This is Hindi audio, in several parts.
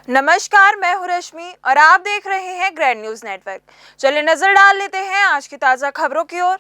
नमस्कार, मैं हूं रश्मि और आप देख रहे हैं ग्रैंड न्यूज नेटवर्क। चलिए नजर डाल लेते हैं आज की ताजा खबरों की ओर।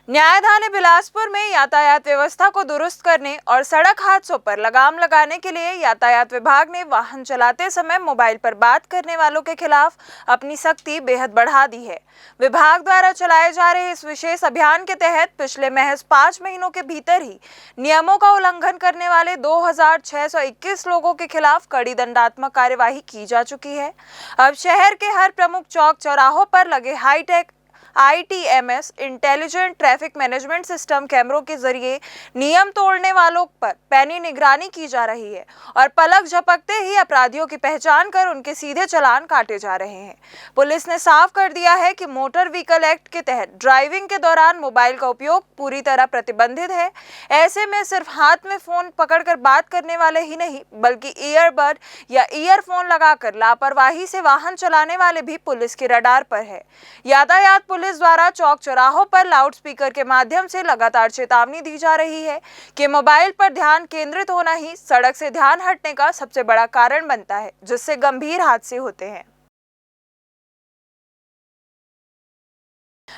न्यायधानी बिलासपुर में यातायात व्यवस्था को दुरुस्त करने और सड़क हादसों पर लगाम लगाने के लिए यातायात विभाग ने वाहन चलाते समय मोबाइल पर बात करने वालों के खिलाफ अपनी सख्ती बेहद बढ़ा दी है। विभाग द्वारा चलाए जा रहे इस विशेष अभियान के तहत पिछले महज 5 महीनों के भीतर ही नियमों का उल्लंघन करने वाले 2621 लोगों के खिलाफ कड़ी दंडात्मक कार्यवाही की जा चुकी है। अब शहर के हर प्रमुख चौक चौराहों पर लगे hi tech ITMS intelligent traffic management system कैमरों के जरिए नियम तोड़ने वालों पर पैनी निगरानी की जा रही है और पलक झपकते ही अपराधियों की पहचान कर उनके सीधे चालान काटे जा रहे हैं। पुलिस ने साफ कर दिया है कि मोटर व्हीकल एक्ट के तहत ड्राइविंग के दौरान मोबाइल का उपयोग पूरी तरह प्रतिबंधित है। ऐसे में सिर्फ हाथ में फोन पकड़कर बात करने वाले ही नहीं बल्कि ईयरबड या ईयरफोन लगाकर लापरवाही से वाहन चलाने वाले भी पुलिस के रडार पर है। यातायात पुलिस द्वारा चौक चौराहों पर लाउड स्पीकर के माध्यम से लगातार चेतावनी दी जा रही है कि मोबाइल पर ध्यान केंद्रित होना ही सड़क से ध्यान हटने का सबसे बड़ा कारण बनता है, जिससे गंभीर हादसे होते हैं।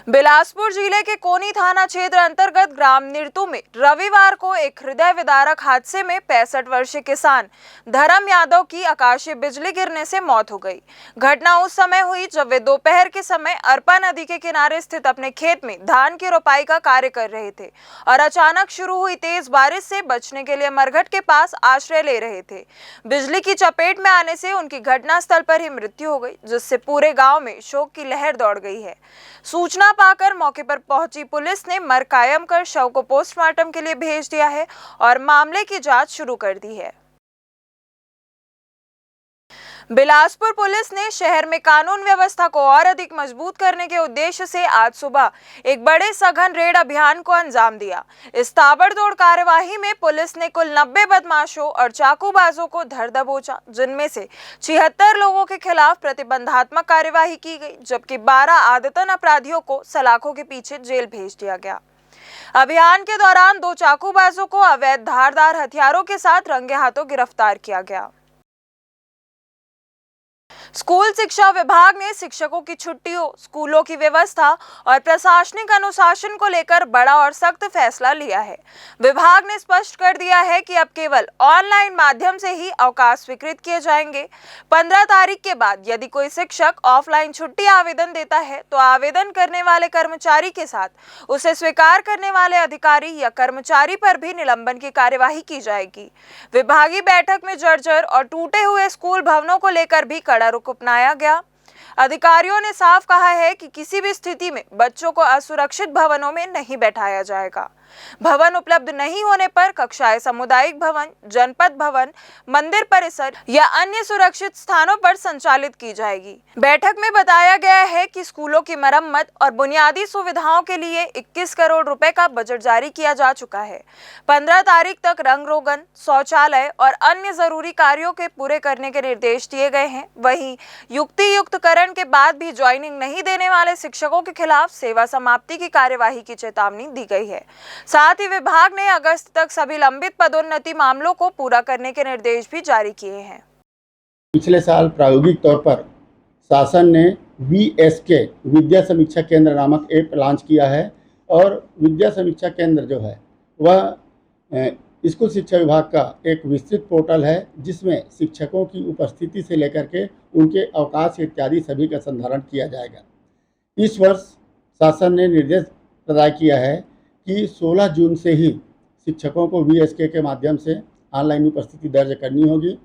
बिलासपुर जिले के कोनी थाना क्षेत्र अंतर्गत ग्राम निरतू में रविवार को एक हृदय विदारक हादसे में 65 वर्षीय किसान धर्म यादव की आकाशीय बिजली गिरने से मौत हो गई। घटना उस समय हुई जब वे दोपहर के समय अरपा नदी के किनारे स्थित अपने खेत में धान की रोपाई का कार्य कर रहे थे और अचानक शुरू हुई तेज बारिश से बचने के लिए मरघट के पास आश्रय ले रहे थे। बिजली की चपेट में आने से उनकी घटनास्थल पर ही मृत्यु हो गई, जिससे पूरे गाँव में शोक की लहर दौड़ गई है। सूचना पाकर मौके पर पहुंची पुलिस ने मर कायम कर शव को पोस्टमार्टम के लिए भेज दिया है और मामले की जांच शुरू कर दी है। बिलासपुर पुलिस ने शहर में कानून व्यवस्था को और अधिक मजबूत करने के उद्देश्य से आज सुबह एक बड़े सघन रेड अभियान को अंजाम दिया। इस ताबड़तोड़ कार्यवाही में पुलिस ने कुल 90 बदमाशों और चाकूबाजों को धर दबोचा, जिनमें से 76 लोगों के खिलाफ प्रतिबंधात्मक कार्यवाही की गई, जबकि 12 आदतन अपराधियों को सलाखों के पीछे जेल भेज दिया गया। अभियान के दौरान 2 चाकूबाजों को अवैध धारदार हथियारों के साथ रंगे हाथों गिरफ्तार किया गया। स्कूल शिक्षा विभाग ने शिक्षकों की छुट्टियों, स्कूलों की व्यवस्था और प्रशासनिक अनुशासन को लेकर बड़ा और सख्त फैसला लिया है। विभाग ने स्पष्ट कर दिया है कि अब केवल ऑनलाइन माध्यम से ही अवकाश स्वीकृत किए जाएंगे। 15 तारीख के बाद यदि कोई शिक्षक ऑफलाइन छुट्टी आवेदन देता है तो आवेदन करने वाले कर्मचारी के साथ उसे स्वीकार करने वाले अधिकारी या कर्मचारी पर भी निलंबन की कार्यवाही की जाएगी। विभागीय बैठक में जर्जर और टूटे हुए स्कूल भवनों को लेकर भी कड़ा रुख अपनाया गया। अधिकारियों ने साफ कहा है कि किसी भी स्थिति में बच्चों को असुरक्षित भवनों में नहीं बैठाया जाएगा। भवन उपलब्ध नहीं होने पर कक्षाएं सामुदायिक भवन, जनपद भवन, मंदिर परिसर या अन्य सुरक्षित स्थानों पर संचालित की जाएगी। बैठक में बताया गया है कि स्कूलों की मरम्मत और बुनियादी सुविधाओं के लिए 21 करोड़ रुपए का बजट जारी किया जा चुका है। 15 तारीख तक रंग रोगन, शौचालय और अन्य जरूरी कार्यों के पूरे करने के निर्देश दिए गए हैं। वहीं युक्तियुक्तकरण के बाद भी ज्वाइनिंग नहीं देने वाले शिक्षकों के खिलाफ सेवा समाप्ति की कार्यवाही की चेतावनी दी गई है। साथ ही विभाग ने अगस्त तक सभी लंबित पदोन्नति मामलों को पूरा करने के निर्देश भी जारी किए हैं। पिछले साल प्रायोगिक तौर पर शासन ने VSK विद्या समीक्षा केंद्र नामक ऐप लॉन्च किया है और विद्या समीक्षा केंद्र जो है वह स्कूल शिक्षा विभाग का एक विस्तृत पोर्टल है, जिसमें शिक्षकों की उपस्थिति से लेकर के उनके अवकाश इत्यादि सभी का संधारण किया जाएगा। इस वर्ष शासन ने निर्देश प्रदान किया है कि 16 जून से ही शिक्षकों को VSK के माध्यम से ऑनलाइन उपस्थिति दर्ज करनी होगी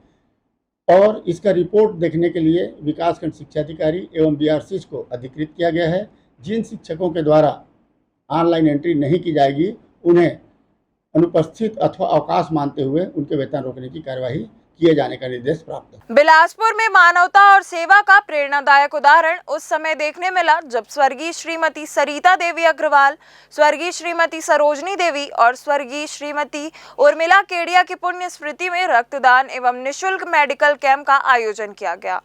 और इसका रिपोर्ट देखने के लिए विकासखंड शिक्षा अधिकारी एवं BRCs को अधिकृत किया गया है। जिन शिक्षकों के द्वारा ऑनलाइन एंट्री नहीं की जाएगी उन्हें अनुपस्थित अथवा अवकाश मानते हुए उनके वेतन रोकने की कार्यवाही किए जाने का निर्देश प्राप्त है। बिलासपुर में मानवता और सेवा का प्रेरणादायक उदाहरण उस समय देखने मिला जब स्वर्गीय श्रीमती सरिता देवी अग्रवाल, स्वर्गीय श्रीमती सरोजनी देवी और स्वर्गीय श्रीमती उर्मिला केडिया की पुण्य स्मृति में रक्तदान एवं निःशुल्क मेडिकल कैंप का आयोजन किया गया।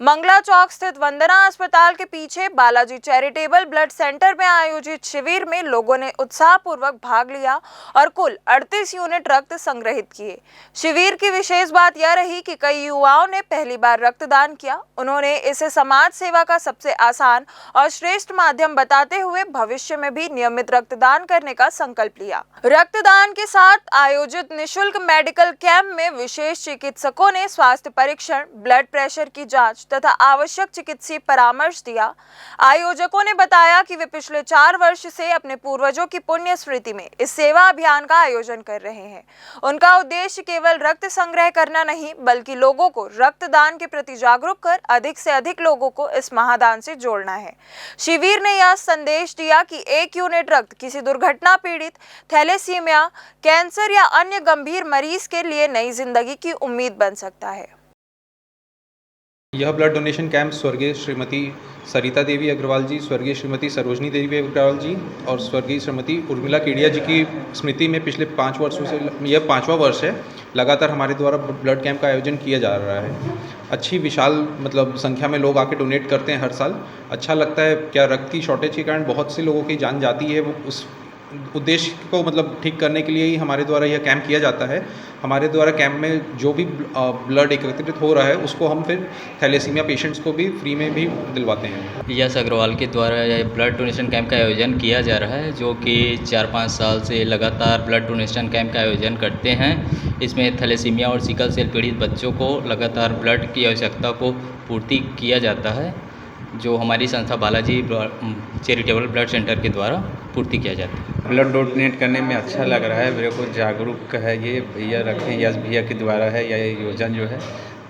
मंगला चौक स्थित वंदना अस्पताल के पीछे बालाजी चैरिटेबल ब्लड सेंटर में आयोजित शिविर में लोगों ने उत्साहपूर्वक भाग लिया और कुल 38 यूनिट रक्त संग्रहित किए। शिविर की विशेष बात यह रही कि कई युवाओं ने पहली बार रक्तदान किया। उन्होंने इसे समाज सेवा का सबसे आसान और श्रेष्ठ माध्यम बताते हुए भविष्य में भी नियमित रक्तदान करने का संकल्प लिया। रक्तदान के साथ आयोजित निःशुल्क मेडिकल कैंप में विशेष चिकित्सकों ने स्वास्थ्य परीक्षण, ब्लड प्रेशर की जांच तथा आवश्यक चिकित्सीय परामर्श दिया। आयोजकों ने बताया कि वे पिछले 4 वर्ष से अपने पूर्वजों की पुण्य स्मृति में इस सेवा अभियान का आयोजन कर रहे हैं। उनका उद्देश्य केवल रक्त संग्रह करना नहीं, बल्कि लोगों को रक्तदान के प्रति जागरूक कर अधिक से अधिक लोगों को इस महादान से जोड़ना है। शिविर ने यह संदेश दिया कि 1 यूनिट रक्त किसी दुर्घटना पीड़ित, थैलेसीमिया, कैंसर या अन्य गंभीर मरीज के लिए नई जिंदगी की उम्मीद बन सकता है। यह ब्लड डोनेशन कैंप स्वर्गीय श्रीमती सरिता देवी अग्रवाल जी, स्वर्गीय श्रीमती सरोजनी देवी अग्रवाल जी और स्वर्गीय श्रीमती उर्मिला केडिया जी की स्मृति में पिछले 5 वर्षों से, यह 5वां वर्ष है, लगातार हमारे द्वारा ब्लड कैंप का आयोजन किया जा रहा है। अच्छी विशाल संख्या में लोग आके डोनेट करते हैं हर साल। अच्छा लगता है। क्या रक्त की शॉर्टेज के कारण बहुत से लोगों की जान जाती है, वो उस उद्देश्य को ठीक करने के लिए ही हमारे द्वारा यह कैंप किया जाता है। हमारे द्वारा कैंप में जो भी ब्लड एकत्रित हो रहा है उसको हम फिर थैलेसीमिया पेशेंट्स को भी फ्री में भी दिलवाते हैं। यश अग्रवाल के द्वारा यह ब्लड डोनेशन कैंप का आयोजन किया जा रहा है, जो कि 4-5 साल से लगातार ब्लड डोनेशन कैंप का आयोजन करते हैं। इसमें थैलेसीमिया और सिकल सेल पीड़ित बच्चों को लगातार ब्लड की आवश्यकता को पूर्ति किया जाता है, जो हमारी संस्था बालाजी चैरिटेबल ब्लड सेंटर के द्वारा पूर्ति किया जाता है। ब्लड डोनेट करने में अच्छा लग रहा है, मेरे को जागरूक है ये भैया रखें, यश भैया के द्वारा है यह योजना जो है,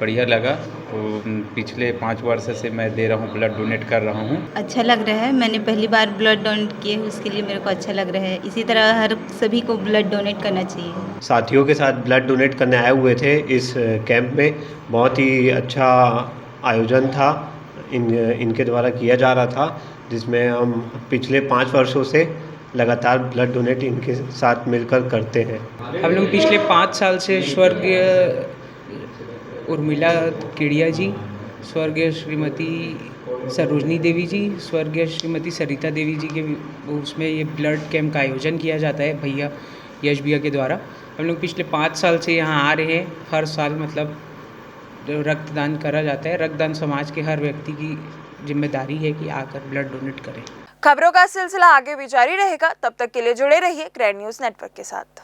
बढ़िया लगा। तो पिछले 5 वर्ष से मैं दे रहा हूँ, ब्लड डोनेट कर रहा हूँ। अच्छा लग रहा है, मैंने पहली बार ब्लड डोनेट किए, उसके लिए मेरे को अच्छा लग रहा है। इसी तरह हर सभी को ब्लड डोनेट करना चाहिए। साथियों के साथ ब्लड डोनेट करने आए हुए थे इस कैंप में। बहुत ही अच्छा आयोजन था, इनके द्वारा किया जा रहा था, जिसमें हम पिछले 5 वर्षों से लगातार ब्लड डोनेट इनके साथ मिलकर करते हैं। हम लोग पिछले 5 साल से स्वर्गीय उर्मिला केडिया जी, स्वर्गीय श्रीमती सरोजनी देवी जी, स्वर्गीय श्रीमती सरिता देवी जी के उसमें ये ब्लड कैंप का आयोजन किया जाता है भैया यश भैया के द्वारा। हम लोग पिछले 5 साल से यहाँ आ रहे हैं। हर साल रक्तदान करा जाता है। रक्तदान समाज के हर व्यक्ति की जिम्मेदारी है कि आकर ब्लड डोनेट करें। खबरों का सिलसिला आगे भी जारी रहेगा, तब तक के लिए जुड़े रहिए ग्रैंड न्यूज़ नेटवर्क के साथ।